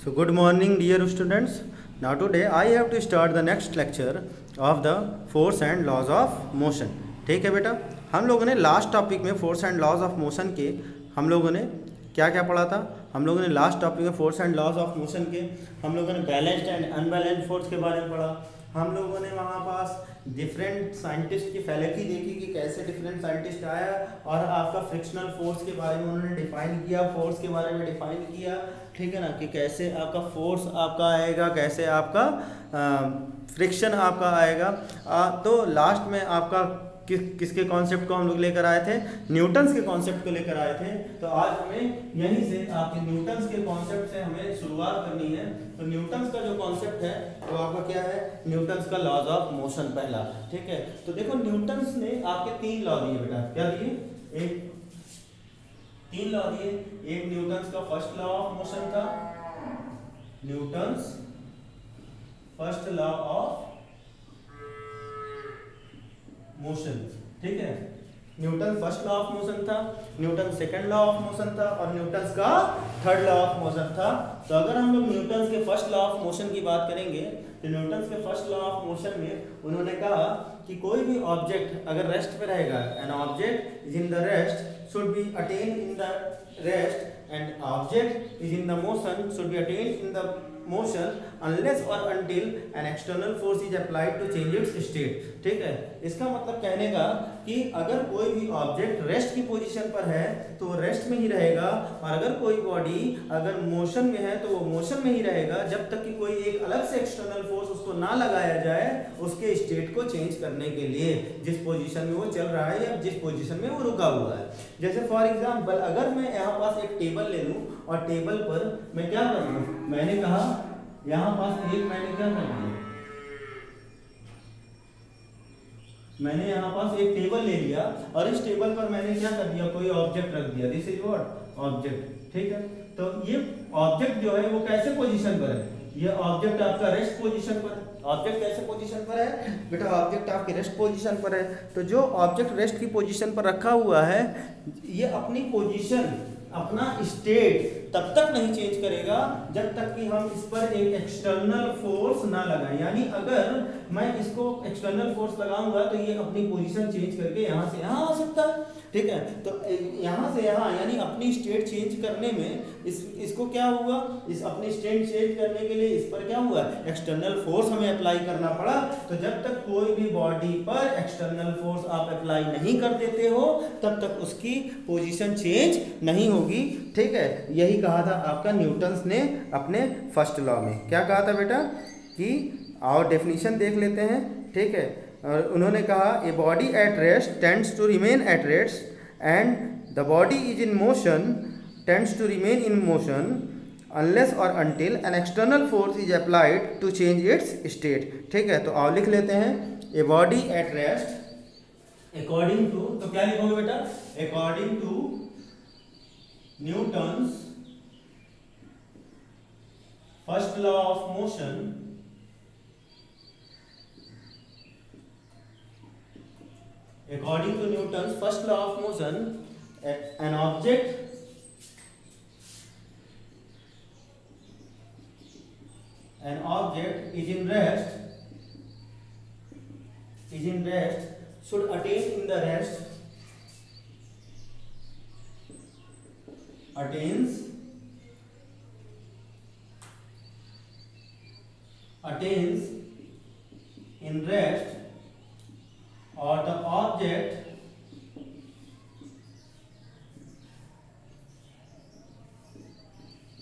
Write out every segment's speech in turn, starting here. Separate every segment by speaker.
Speaker 1: So good morning dear students. Now today I have to start the next lecture of the force and laws of motion. ठीक है बेटा, हम लोगों ने last topic में force and laws of motion के हम लोगों ने क्या क्या पढ़ा था। हम लोगों ने लास्ट टॉपिक में force and laws of motion के हम लोगों ने बैलेंस्ड एंड अनबैलेंस्ड फोर्स के बारे में पढ़ा। हम लोगों ने वहाँ पास डिफरेंट साइंटिस्ट की फैलेक्सी देखी कि कैसे डिफरेंट साइंटिस्ट आया और आपका फ्रिक्शनल फोर्स के बारे में उन्होंने डिफाइन किया, फोर्स के बारे में डिफाइन किया, ठीक है ना, कि कैसे आपका फोर्स आपका आएगा, कैसे आपका फ्रिक्शन आपका आएगा। तो लास्ट में आपका किसके कॉन्सेप्ट को हम लोग लेकर आए थे, न्यूटन्स के कॉन्सेप्ट को लेकर आए थे। तो आज हमें यहीं से आपके न्यूटन्स के कॉन्सेप्ट से हमें शुरुआत करनी है। तो न्यूटन्स का जो कॉन्सेप्ट है वो आपका क्या है, न्यूटन्स का लॉज ऑफ मोशन पहला, ठीक है। तो देखो न्यूटन्स ने आपके तीन लॉ दिए बेटा, क्या दिए, तीन लॉ दिए। एक न्यूटन्स का फर्स्ट लॉ ऑफ मोशन था, Newton's first law of motion, ठीक है। Newton first law of motion था, Newton second law of motion था और न्यूटन का थर्ड लॉ ऑफ मोशन था। तो अगर हम लोग न्यूटन के फर्स्ट लॉ ऑफ मोशन की बात करेंगे तो न्यूटन के फर्स्ट लॉ ऑफ मोशन में उन्होंने कहा कि कोई भी ऑब्जेक्ट अगर रेस्ट पे रहेगा, N object is in the rest should be attain in the rest and object is in the motion should be attain in the motion unless or until an external force is applied to change its state, ठीक है। इसका मतलब कहने का कि अगर कोई भी ऑब्जेक्ट रेस्ट की पोजीशन पर है तो वो रेस्ट में ही रहेगा, और अगर कोई बॉडी अगर मोशन में है तो वो मोशन में ही रहेगा जब तक कि कोई एक अलग से एक्सटर्नल फोर्स उसको ना लगाया जाए उसके स्टेट को चेंज करने के लिए, जिस पोजीशन में वो चल रहा है या जिस पोजीशन में वो रुका हुआ है। जैसे फॉर एग्जाम्पल अगर मैं यहाँ पास एक टेबल ले लूँ और टेबल पर मैं क्या कर लूँ, मैंने कहा यहाँ पास एक मैंने क्या कर दिया, मैंने यहाँ पास एक टेबल ले लिया और इस टेबल पर मैंने क्या कर दिया, कोई ऑब्जेक्ट रख दिया, दिस इज व्हाट ऑब्जेक्ट, ठीक है। तो ये ऑब्जेक्ट जो है वो कैसे पोजीशन पर है, ये ऑब्जेक्ट आपका रेस्ट पोजीशन पर है। ऑब्जेक्ट कैसे पोजीशन पर है बेटा, ऑब्जेक्ट आपके रेस्ट पोजीशन पर है। तो जो ऑब्जेक्ट रेस्ट की पोजीशन पर रखा हुआ है ये अपनी पोजीशन, अपना स्टेट तब तक नहीं चेंज करेगा जब तक कि हम इस पर एक एक्सटर्नल फोर्स ना लगाएं। यानी अगर मैं इसको एक्सटर्नल फोर्स लगाऊंगा तो ये अपनी पोजीशन चेंज करके यहाँ से यहाँ आ सकता है, ठीक है। तो यहाँ से यहाँ यानी अपनी स्टेट चेंज करने में इसको क्या हुआ, इस अपनी स्टेट चेंज करने के लिए इस पर क्या हुआ, एक्सटर्नल फोर्स हमें अप्लाई करना पड़ा। तो जब तक कोई भी बॉडी पर एक्सटर्नल फोर्स आप अप्लाई नहीं कर देते हो तब तक उसकी पोजीशन चेंज नहीं होगी, ठीक है। यही कहा था आपका न्यूटन्स ने अपने फर्स्ट लॉ में। क्या कहा था बेटा कि और डेफिनेशन देख लेते हैं, ठीक है। और उन्होंने कहा a body at rest tends to remain at rest and the body is in motion tends to remain in motion unless और until an external force is applied to change its state, ठीक है। तो और लिख लेते हैं a body at rest according to, तो क्या लिखोगे बेटा, according to Newton's first law of motion according to Newton's first law of motion an object is in rest should attain in the rest attains in rest or the object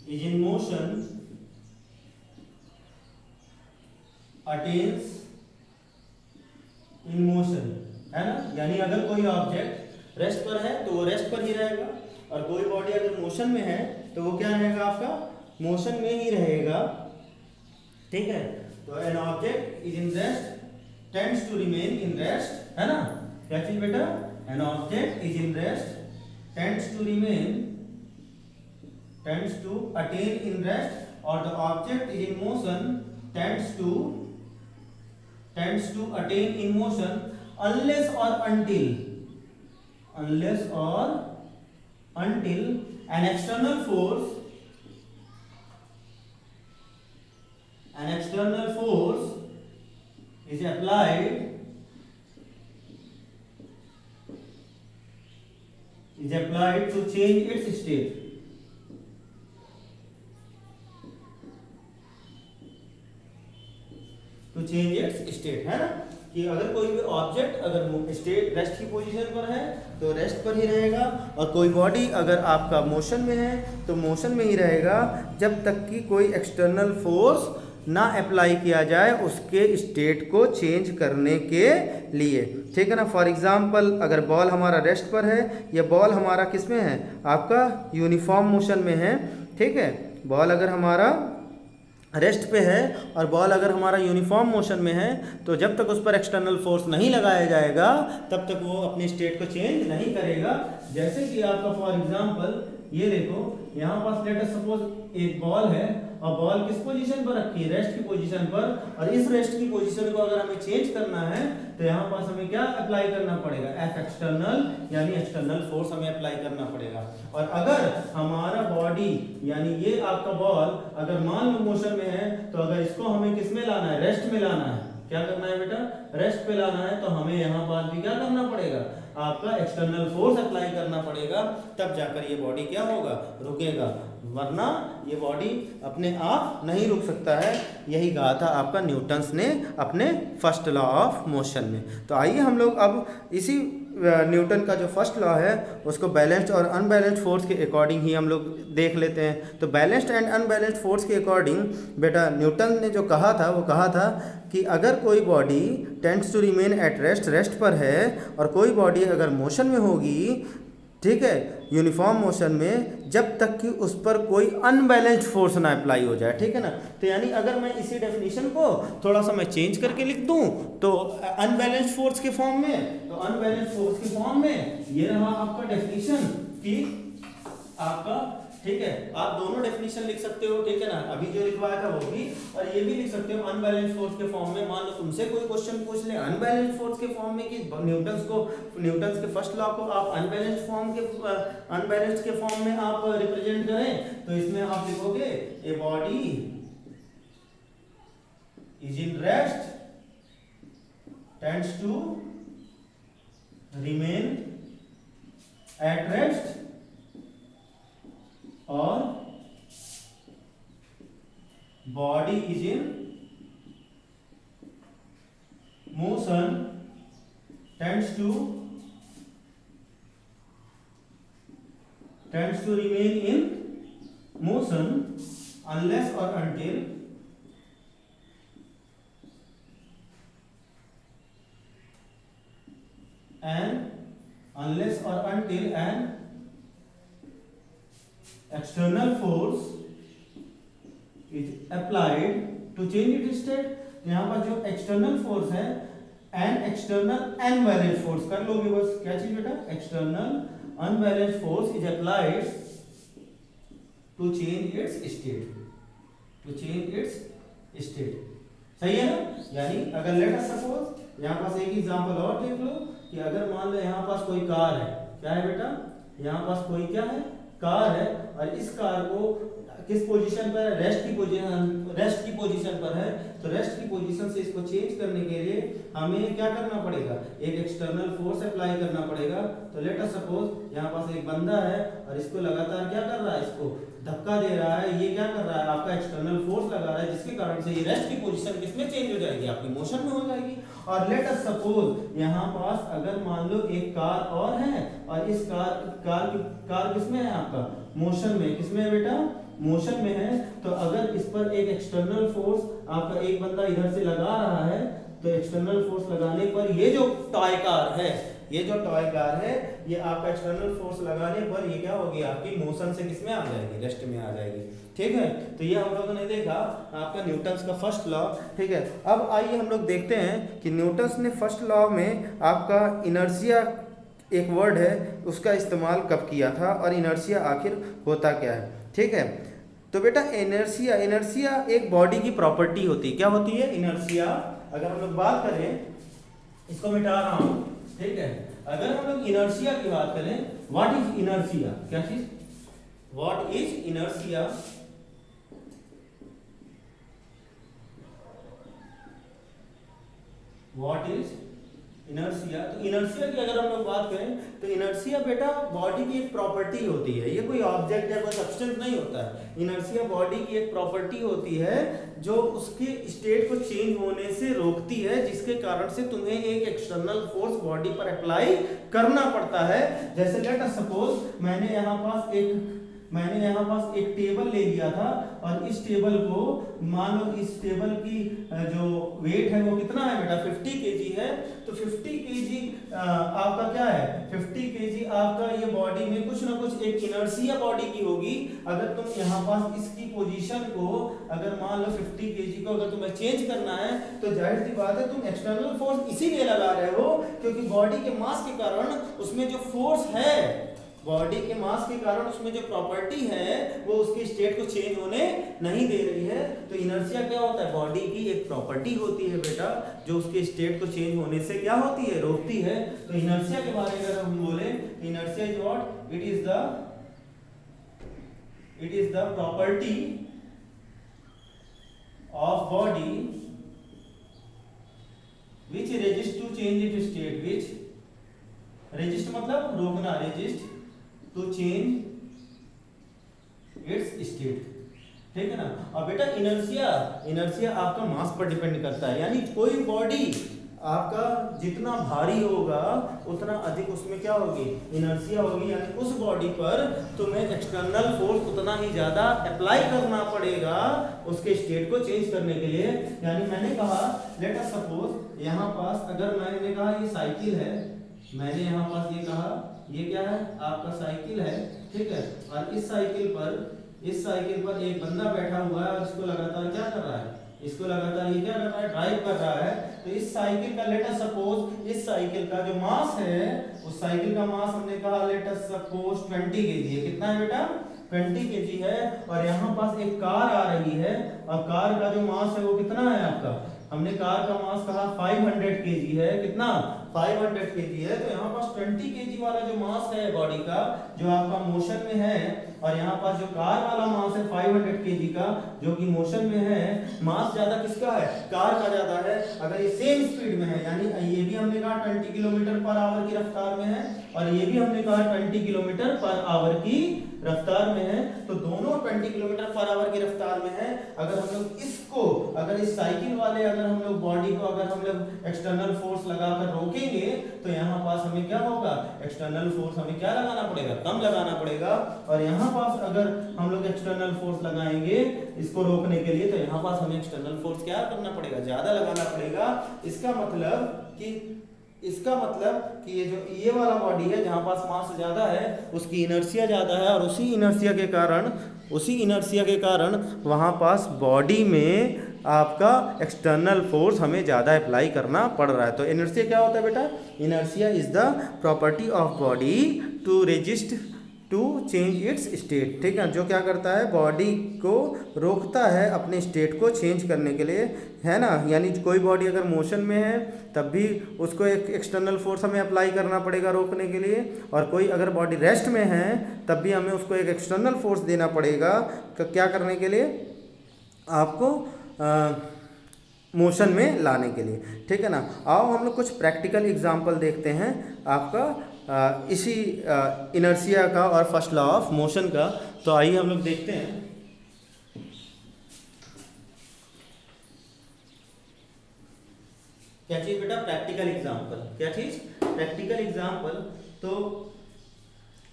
Speaker 1: is in motion attains in motion, है ना। यानी अगर कोई object rest पर है तो वो rest पर ही रहेगा और कोई बॉडी अगर मोशन में है तो वो क्या रहेगा, आपका मोशन में ही रहेगा, ठीक है। तो an object is in rest tends to remain in rest, है ना। क्या चीज बेटा, an object is in rest tends to attain in rest और the object is in motion tends to attain in motion unless or until an external force an external force is applied to change its state. To change its state, है ना, कि अगर कोई भी object अगर state rest की position पर है तो रेस्ट पर ही रहेगा, और कोई बॉडी अगर आपका मोशन में है तो मोशन में ही रहेगा जब तक कि कोई एक्सटर्नल फोर्स ना अप्लाई किया जाए उसके स्टेट को चेंज करने के लिए, ठीक है ना। फॉर एग्जांपल अगर बॉल हमारा रेस्ट पर है या बॉल हमारा किस में है, आपका यूनिफॉर्म मोशन में है, ठीक है। बॉल अगर हमारा रेस्ट पे है और बॉल अगर हमारा यूनिफॉर्म मोशन में है तो जब तक उस पर एक्सटर्नल फोर्स नहीं लगाया जाएगा तब तक वो अपनी स्टेट को चेंज नहीं करेगा। जैसे कि आपका फॉर एग्जांपल ये देखो, यहाँ पास लेट अस सपोज एक बॉल है और बॉल किस पोजीशन पर रखी है, रेस्ट की पोजीशन पर, और इस रेस्ट की पोजीशन को अगर हमें चेंज करना है तो यहाँ पास हमें क्या अप्लाई करना पड़ेगा, एफ एक्सटर्नल, यानी एक्सटर्नल फोर्स हमें अप्लाई करना पड़ेगा। और अगर हमारा बॉडी यानी ये आपका बॉल अगर मान लो मोशन में है तो अगर इसको हमें किस में लाना है, रेस्ट में लाना है, क्या करना है बेटा, रेस्ट पे लाना है, तो हमें यहाँ पास भी क्या करना पड़ेगा, आपका एक्सटर्नल फोर्स अप्लाई करना पड़ेगा, तब जाकर ये बॉडी क्या होगा, रुकेगा, वरना ये बॉडी अपने आप नहीं रुक सकता है। यही कहा था आपका न्यूटन्स ने अपने फर्स्ट लॉ ऑफ मोशन में। तो आइए हम लोग अब इसी न्यूटन का जो फर्स्ट लॉ है उसको बैलेंस्ड और अनबैलेंस्ड फोर्स के अकॉर्डिंग ही हम लोग देख लेते हैं। तो बैलेंस्ड एंड अनबैलेंस्ड फोर्स के अकॉर्डिंग बेटा न्यूटन ने जो कहा था वो कहा था कि अगर कोई body tends to remain at rest, rest पर है, और कोई बॉडी अगर मोशन में होगी, ठीक है, यूनिफॉर्म मोशन में, जब तक कि उस पर कोई अनबैलेंस्ड फोर्स ना अप्लाई हो जाए, ठीक है ना। तो यानी अगर मैं इसी डेफिनेशन को थोड़ा सा मैं चेंज करके लिख दूं तो अनबैलेंस्ड फोर्स के फॉर्म में, तो अनबैलेंस्ड फोर्स के फॉर्म में ये रहा आपका डेफिनेशन कि आपका, ठीक है, आप दोनों डेफिनेशन लिख सकते हो, ठीक है ना, अभी जो लिखवाया था वो भी, और ये भी लिख सकते हो अनबैलेंस्ड फोर्स के फॉर्म में। मान लो तुमसे कोई क्वेश्चन पूछ ले अनबैलेंस्ड फोर्स के फॉर्म में कि न्यूटन्स के फर्स्ट लॉ को आप अनबैलेंस्ड के फॉर्म में आप रिप्रेजेंट करें, तो इसमें आप लिखोगे a body is in rest tends to remain at rest, और body is in motion tends to remain in motion unless और until an external force is applied to change its state। यहाँ पर जो एक्सटर्नल फोर्स है, an external unbalanced force कर लोगे बस, क्या चीज बेटा, external unbalanced force is applied to change its state, सही है ना। यानी अगर लेट अस सपोज यहाँ पास एक एग्जांपल और देख लो कि अगर मान लो यहाँ पास कोई कार है, क्या है बेटा, यहाँ पास कोई क्या है, कार है, और इस कार को किस पोजीशन पर है, रेस्ट की पोजीशन पर है, तो रेस्ट की पोजीशन से इसको चेंज करने के लिए हमें क्या करना पड़ेगा, एक एक्सटर्नल फोर्स अप्लाई करना पड़ेगा। तो लेट अस सपोज यहाँ पास एक बंदा है और इसको लगातार क्या कर रहा है, इसको धक्का दे रहा है, ये क्या कर रहा है, आपका एक्सटर्नल फोर्स लगा रहा है, जिसके कारण से ये रेस्ट की पोजीशन किसमें चेंज हो जाएगी, आपकी मोशन में हो जाएगी। और लेट अस सपोज यहाँ पास अगर मान लो एक कार और है, और इस कार किसमें है, आपका मोशन में, किसमें है बेटा, मोशन में है, तो अगर इस पर एक एक्सटर्नल फोर्स आपका एक बंदा इधर से लगा रहा है, तो एक्सटर्नल फोर्स लगाने पर ये जो टॉय कार है, ये आपका एक्सटर्नल फोर्स लगाने पर ये क्या होगी, आपकी मोशन से किसमें आ जाएगी, रेस्ट में आ जाएगी, ठीक है। तो ये हम लोगों ने देखा आपका न्यूटन्स का फर्स्ट लॉ, ठीक है। अब आइए हम लोग देखते हैं कि न्यूटन्स ने फर्स्ट लॉ में आपका इनर्शिया एक वर्ड है उसका इस्तेमाल कब किया था, और इनर्शिया आखिर होता क्या है, ठीक है। तो बेटा इनर्शिया एक बॉडी की प्रॉपर्टी होती है, क्या होती है, इनर्शिया। अगर हम लोग बात करें, इसको मिटा रहा हूं, ठीक है, अगर हम लोग इनर्शिया की बात करें, व्हाट इज इनर्शिया, क्या चीज, what is inertia, what is inertia. तो इनर्शिया की अगर हम लोग बात करें तो इनर्शिया बेटा बॉडी की एक प्रॉपर्टी होती है, ये कोई ऑब्जेक्ट या कोई सब्सटेंस नहीं होता है। इनर्शिया बॉडी की एक प्रॉपर्टी होती है जो उसके स्टेट को चेंज होने से रोकती है, जिसके कारण से तुम्हें एक एक्सटर्नल फोर्स बॉडी पर अप्लाई करना पड़ता है। जैसे लेट अस सपोज मैंने यहाँ पास एक टेबल ले लिया था और इस टेबल को मान लो इस टेबल की जो वेट है वो कितना है बेटा 50 केजी है। तो 50 केजी आपका क्या है 50 केजी आपका ये बॉडी में कुछ ना कुछ एक इनर्शिया बॉडी की होगी। अगर तुम यहाँ पास इसकी पोजीशन को अगर मान लो 50 केजी को अगर तुम्हें चेंज करना है तो जाहिर सी बात है तुम एक्सटर्नल फोर्स इसीलिए लगा रहे हो क्योंकि बॉडी के मास के कारण उसमें जो फोर्स है, बॉडी के मास के कारण उसमें जो प्रॉपर्टी है वो उसके स्टेट को चेंज होने नहीं दे रही है। तो इनर्शिया क्या होता है, बॉडी की एक प्रॉपर्टी होती है बेटा जो उसके स्टेट को चेंज होने से क्या होती है, रोकती है। तो इनर्शिया के बारे में अगर हम बोले inertia is what, it is the property of body which resist to change it state, which resist मतलब रोकना, resist to change its state, ठीक है ना। अब बेटा इनर्शिया आपका मास पर डिपेंड करता है, यानी कोई बॉडी आपका जितना भारी होगा उतना अधिक उसमें क्या होगी, इनर्शिया होगी। यानी उस बॉडी पर तुम्हें एक्सटर्नल फोर्स उतना ही ज्यादा अप्लाई करना पड़ेगा उसके स्टेट को चेंज करने के लिए। यानी मैंने कहा लेट अस सपोज यहाँ पास अगर मैंने कहा ये साइकिल है, मैंने यहाँ पास ये कहा ये क्या है आपका साइकिल है, ठीक है। और इस साइकिल पर एक बंदा बैठा हुआ है और इसको लगातार क्या कर रहा है, इसको लगातार ये क्या कर रहा है, ड्राइव कर रहा है। तो इस साइकिल का लेट अस सपोज इस साइकिल का जो मास है उस साइकिल का मास हमने कहा लेट अस सपोज 20 केजी है। कितना है बेटा 20 केजी है। और यहाँ पास एक कार आ रही है और कार का जो मास है वो कितना है आपका, हमने कार का मास कहा 500 केजी है। कितना 500 केजी है। तो यहाँ पास 20 केजी वाला जो मास है बॉडी का जो आपका मोशन में है और यहाँ पास जो कार वाला मास है 500 केजी का जो कि मोशन में है, मास ज्यादा किसका है, कार का ज्यादा है। अगर ये सेम स्पीड में है यानी ये भी हमने कहा 20 किलोमीटर पर आवर की रफ्तार में है और ये भी हमने कहा 20 किलोमीटर पर आवर की रफ्तार में है, तो दोनों 20 किलोमीटर पर आवर की रफ्तार में है। अगर हम लोग इसको अगर इस साइकिल वाले अगर हम लोग बॉडी को अगर हम लोग एक्सटर्नल फोर्स लगाकर रोकेंगे तो यहाँ पास हमें क्या होगा, एक्सटर्नल फोर्स हमें क्या लगाना पड़ेगा, कम लगाना पड़ेगा। और यहाँ पास अगर हम लोग एक्सटर्नल फोर्स लगाएंगे इसको रोकने के लिए तो यहाँ पास हमें एक्सटर्नल फोर्स क्या करना पड़ेगा, ज्यादा लगाना पड़ेगा। इसका मतलब कि ये जो ये वाला बॉडी है जहाँ पास मास ज्यादा है उसकी इनर्शिया ज्यादा है और उसी इनर्शिया के कारण वहाँ पास बॉडी में आपका एक्सटर्नल फोर्स हमें ज़्यादा अप्लाई करना पड़ रहा है। तो इनर्शिया क्या होता है बेटा, inertia is the property of body to resist to change its state, ठीक है, जो क्या करता है बॉडी को रोकता है अपने स्टेट को चेंज करने के लिए, है ना। यानी कोई बॉडी अगर मोशन में है तब भी उसको एक एक्सटर्नल फोर्स हमें अप्लाई करना पड़ेगा रोकने के लिए, और कोई अगर बॉडी रेस्ट में है तब भी हमें उसको एक एक्सटर्नल फोर्स देना पड़ेगा क्या करने के लिए, आपको मोशन में लाने के लिए, ठीक है ना। आओ हम लोग कुछ प्रैक्टिकल एग्जांपल देखते हैं आपका इसी इनर्शिया का और फर्स्ट लॉ ऑफ मोशन का। तो आइए हम लोग देखते हैं। क्या चीज बेटा, प्रैक्टिकल एग्जांपल। क्या चीज, प्रैक्टिकल एग्जांपल। तो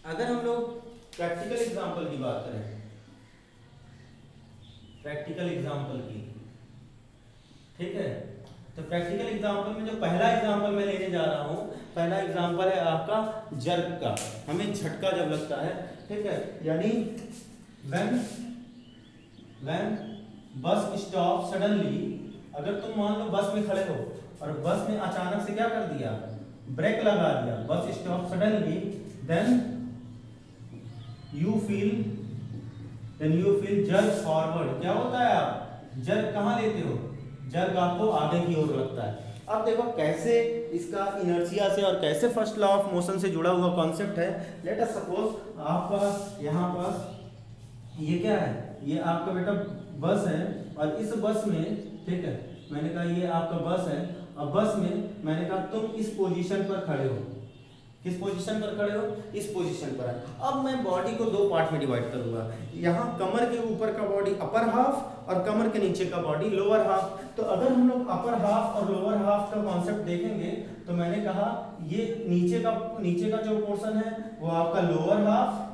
Speaker 1: अगर हम लोग प्रैक्टिकल एग्जांपल की बात करें, प्रैक्टिकल एग्जांपल की, ठीक है, तो प्रैक्टिकल एग्जांपल में जो पहला एग्जांपल मैं लेने जा रहा हूँ, पहला एग्जांपल है आपका जर्क का। हमें झटका जब लगता है, ठीक है, यानी व्हेन बस स्टॉप सडनली, अगर तुम मान लो बस में खड़े हो और बस ने अचानक से क्या कर दिया, ब्रेक लगा दिया, bus stop suddenly, then you feel jerk forward. क्या होता है, आप जर्क कहाँ लेते हो, जर्क आपको आगे की ओर लगता है। अब देखो कैसे इसका इनर्शिया से और कैसे फर्स्ट लॉ ऑफ मोशन से जुड़ा हुआ कॉन्सेप्ट है। लेट अस सपोज आपका यहाँ पास ये क्या है, ये आपका बेटा बस है और इस बस में, ठीक है, मैंने कहा ये आपका बस है अब बस में मैंने कहा तुम इस पोजीशन पर खड़े हो, किस पोजीशन पर खड़े हो, इस पोजीशन पर है। अब मैं बॉडी को दो पार्ट में डिवाइड करूंगा, यहाँ कमर के ऊपर का बॉडी अपर हाफ और कमर के नीचे का बॉडी लोअर हाफ। तो अगर हम लोग अपर हाफ और लोअर हाफ का कॉन्सेप्ट देखेंगे तो मैंने कहा ये नीचे का जो पोर्शन है वो आपका लोअर हाफ,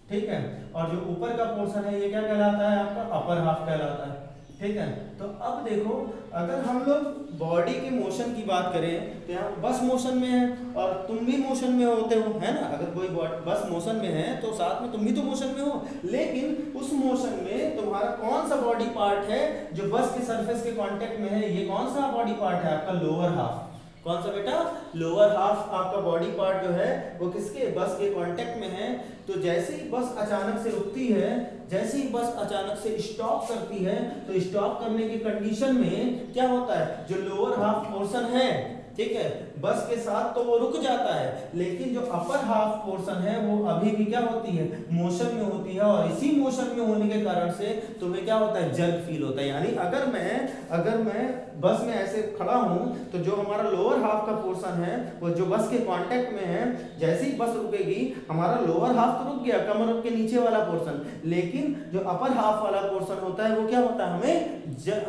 Speaker 1: ठीक है, और जो ऊपर का पोर्शन है ये क्या कहलाता है, आपका अपर हाफ कहलाता है, ठीक है। तो अब देखो अगर हम लोग बॉडी के मोशन की बात करें तो यहाँ बस मोशन में है और तुम भी मोशन में होते हो, है ना। अगर कोई बस मोशन में है तो साथ में तुम भी तो मोशन में हो, लेकिन उस मोशन में तुम्हारा कौन सा बॉडी पार्ट है जो बस के सरफेस के कांटेक्ट में है, ये कौन सा बॉडी पार्ट है, आपका लोअर हाफ। कौन सा बेटा, लोअर हाफ आपका बॉडी पार्ट जो है वो किसके, बस के कांटेक्ट में है। तो जैसे ही बस अचानक से रुकती है, जैसे ही बस अचानक से स्टॉप करती है, तो स्टॉप करने की कंडीशन में क्या होता है, जो लोअर हाफ पोर्शन है, ठीक है, बस के साथ तो वो रुक जाता है, लेकिन जो अपर हाफ पोर्शन है वो अभी भी क्या होती है, मोशन में होती है। और इसी मोशन में होने के कारण से तुम्हें क्या होता है, जर्क फील होता है। यानी अगर मैं बस में ऐसे खड़ा हूं तो जो हमारा लोअर हाफ का पोर्शन है वो जो बस के कांटेक्ट में है, जैसे ही बस रुकेगी हमारा लोअर हाफ तो रुक गया, कमर के नीचे वाला पोर्शन, लेकिन जो अपर हाफ वाला पोर्शन होता है वो क्या होता है,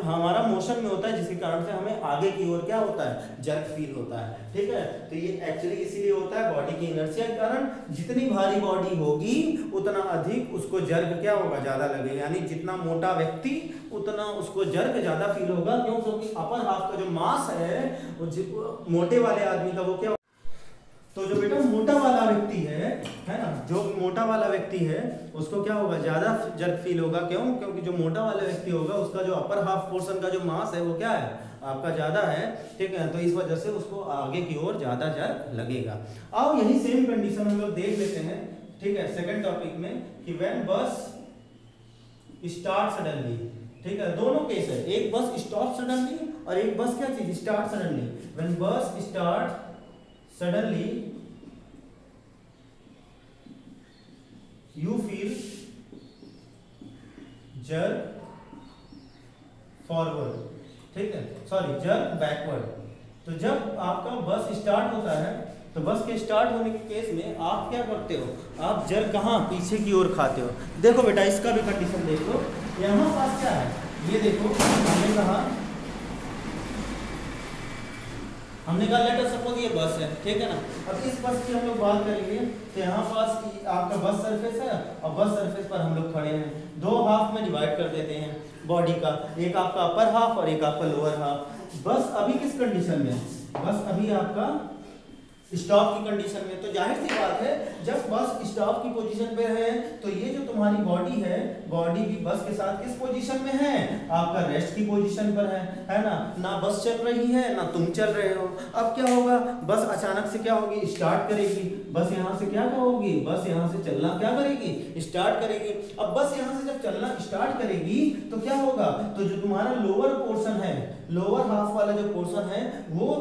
Speaker 1: हमारा मोशन में होता है, जिसके कारण से हमें आगे की ओर क्या होता है, जर्क फील होता है, ठीक है। तो ये एक्चुअली इसीलिए होता है बॉडी की इनर्शिया के कारण। जितनी भारी बॉडी होगी उतना अधिक उसको जर्क क्या होगा, ज्यादा लगेगा। यानी जितना मोटा व्यक्ति उतना उसको जर्क ज्यादा फील होगा, क्यों, क्योंकि अपर हाफ का जो मास है वो मोटे वाले आदमी का वो क्या, तो जो बेटा मोटा वाला व्यक्ति है ना, जो मोटा वाला व्यक्ति है उसको क्या होगा, ज्यादा जर्क फील होगा। क्यों, क्योंकि जो मोटा वाला व्यक्ति होगा उसका जो अपर हाफ पोर्शन का जो मास है वो क्या है, आपका ज्यादा है, ठीक है। तो इस वजह से उसको आगे की ओर ज्यादा जर्क लगेगा। अब यही सेम कंडीशन हम लोग देख लेते हैं, ठीक है, सेकंड टॉपिक में, कि व्हेन बस स्टार्ट सडनली, ठीक है, दोनों केस है, एक बस स्टॉप सडनली और एक बस क्या चीज, स्टार्ट सडनली। व्हेन बस start suddenly you feel jerk forward, ठीक है, सॉरी jerk backward। तो जब आपका बस स्टार्ट होता है तो बस के स्टार्ट होने के केस में आप क्या करते हो, आप जर्क कहाँ, पीछे की ओर खाते हो। देखो बेटा इसका भी कंडीशन देख लो, यहाँ पास क्या है, ये देखो हमने कहा लेट अस सपोज ये बस है, ठीक है ना। अब इस बस की हम लोग बात करेंगे तो यहाँ पास आपका बस सरफेस है और बस सरफेस पर हम लोग खड़े हैं, दो हाफ में डिवाइड कर देते हैं बॉडी का, एक आपका अपर हाफ और एक आपका लोअर हाफ। बस अभी किस कंडीशन में है, बस अभी आपका स्टॉप की कंडीशन में। तो जाहिर सी बात है जब बस स्टॉप की पोजीशन पे है तो ये जो तुम्हारी बॉडी है, बॉडी भी बस के साथ किस पोजीशन में है, आपका रेस्ट की पोजीशन पर है ना। ना बस चल रही है ना तुम चल रहे हो। अब क्या होगा, बस अचानक से क्या होगी, स्टार्ट करेगी बस, यहाँ से क्या होगी, बस यहाँ से चलना क्या करेगी, स्टार्ट करेगी। अब बस यहाँ से जब चलना स्टार्ट करेगी तो क्या होगा, तो जो तुम्हारा लोअर पोर्शन है, लोअर हाफ वाला जो पोर्शन है वो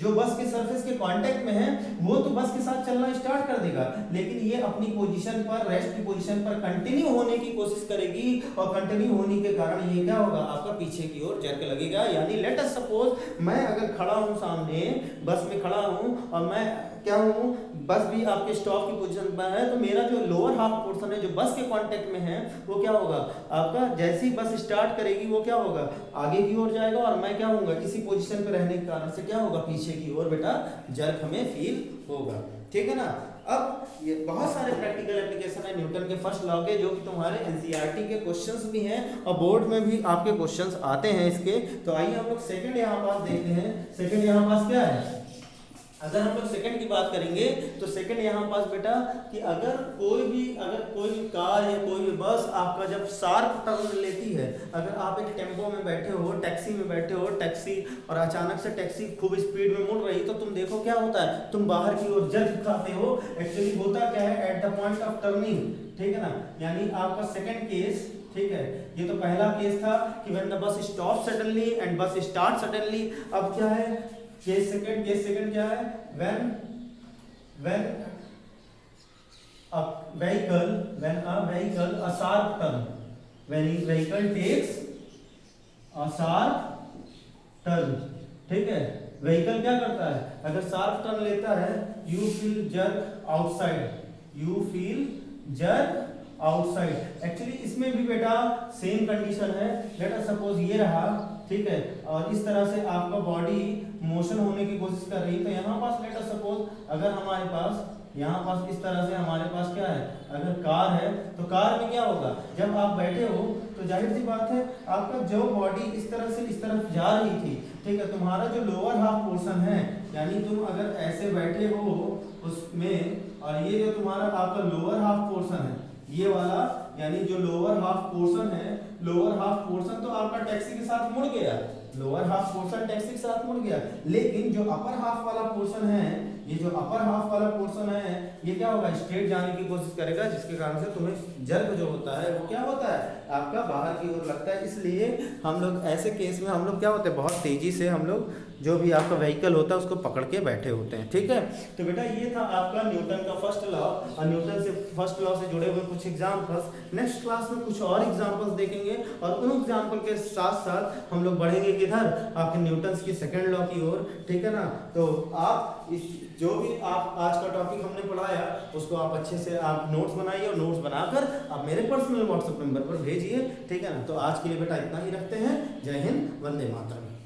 Speaker 1: जो बस के सरफेस के कांटेक्ट में है वो तो बस के साथ चलना स्टार्ट कर देगा, लेकिन ये अपनी पोजीशन पर, रेस्ट की पोजीशन पर कंटिन्यू होने की कोशिश करेगी और कंटिन्यू होने के कारण ये क्या होगा, आपका पीछे की ओर जर्क लगेगा। यानी लेट अस सपोज मैं अगर खड़ा हूं सामने, बस में खड़ा हूं और मैं क्या हूं, बस भी आपके स्टॉप की पोजीशन पर है, तो मेरा जो लोअर हाफ पोर्शन है जो बस के कांटेक्ट में है वो क्या होगा, आपका जैसे ही बस स्टार्ट करेगी वो क्या होगा, आगे की ओर जाएगा और मैं क्या होऊंगा, इसी पोजीशन पे रहने के कारण से क्या होगा, पीछे की ओर बेटा जर्क हमें फील होगा, ठीक है ना। अब ये बहुत सारे प्रैक्टिकल एप्लीकेशन है न्यूटन के फर्स्ट लॉ के, जो कि तुम्हारे एनसीईआरटी के क्वेश्चंस भी हैं और बोर्ड में भी आपके क्वेश्चंस आते हैं इसके। तो आइए हम लोग सेकंड यहाँ पास देखते हैं। सेकंड यहाँ पास क्या है, अगर हम लोग सेकंड की बात करेंगे तो सेकंड यहाँ पास बेटा कि अगर कोई भी कार या कोई भी बस आपका जब शार्प टर्न लेती है, अगर आप एक टेम्पो में बैठे हो, टैक्सी में बैठे हो, टैक्सी और अचानक से टैक्सी खूब स्पीड में मुड़ रही, तो तुम देखो क्या होता है, तुम बाहर की ओर जर्क खाते हो। एक्चुअली होता क्या है, at the point of turning, ठीक है ना। यानी आपका सेकंड केस, ठीक है, ये तो पहला केस था कि when the bus stop suddenly and बस स्टार्ट सडनली। अब क्या है केस सेकंड क्या है, when a vehicle a sharp turn, when a vehicle takes a sharp turn, ठीक है। व्हीकल क्या करता है, अगर शार्प टर्न लेता है, you feel jerk outside, you feel jerk outside. Actually इसमें भी बेटा सेम कंडीशन है। लेट अस सपोज ये रहा, ठीक है, और इस तरह से आपका बॉडी मोशन होने की कोशिश कर रही है, तो यहाँ पास लेट अस सपोज अगर हमारे पास यहाँ पास इस तरह से हमारे पास क्या है, अगर कार है, तो कार में क्या होगा, जब आप बैठे हो तो जाहिर सी बात है आपका जो बॉडी इस तरह से इस तरफ जा रही थी, ठीक है, तुम्हारा जो लोअर हाफ पोर्शन है, यानी तुम अगर ऐसे बैठे हो उसमें, और ये जो तुम्हारा आपका लोअर हाफ पोर्शन है, ये वाला, यानी जो लोअर हाफ पोर्शन है, लोअर हाफ पोर्शन तो आपका टैक्सी के साथ मुड़ गया, लोअर हाफ पोर्शन टैक्सी के साथ मुड़ गया, लेकिन जो अपर हाफ वाला पोर्शन है, ये जो अपर हाफ वाला पोर्शन है, ये क्या होगा, स्ट्रेट जाने की कोशिश करेगा, जिसके कारण से तुम्हें जर्क जो होता है वो क्या होता है, आपका बाहर की ओर लगता है। इसलिए हम लोग ऐसे केस में हम लोग क्या होते हैं, बहुत तेजी से हम लोग जो भी आपका व्हीकल होता है उसको पकड़ के बैठे होते हैं, ठीक है। तो बेटा ये था आपका न्यूटन का फर्स्ट लॉ, और न्यूटन से फर्स्ट लॉ से जुड़े हुए कुछ एग्जांपल्स। नेक्स्ट क्लास में कुछ और एग्जांपल्स देखेंगे, और उन एग्जांपल के साथ साथ हम लोग बढ़ेंगे किधर, आपके न्यूटन की सेकंड लॉ की ओर, ठीक है ना। तो आप इस जो भी आप आज का टॉपिक हमने पढ़ाया उसको आप अच्छे से आप नोट्स बनाइए, और नोट्स बनाकर आप मेरे पर्सनल व्हाट्सएप नंबर पर भेजिए, ठीक है ना। तो आज के लिए बेटा इतना ही रखते हैं। जय हिंद, वंदे मातरम।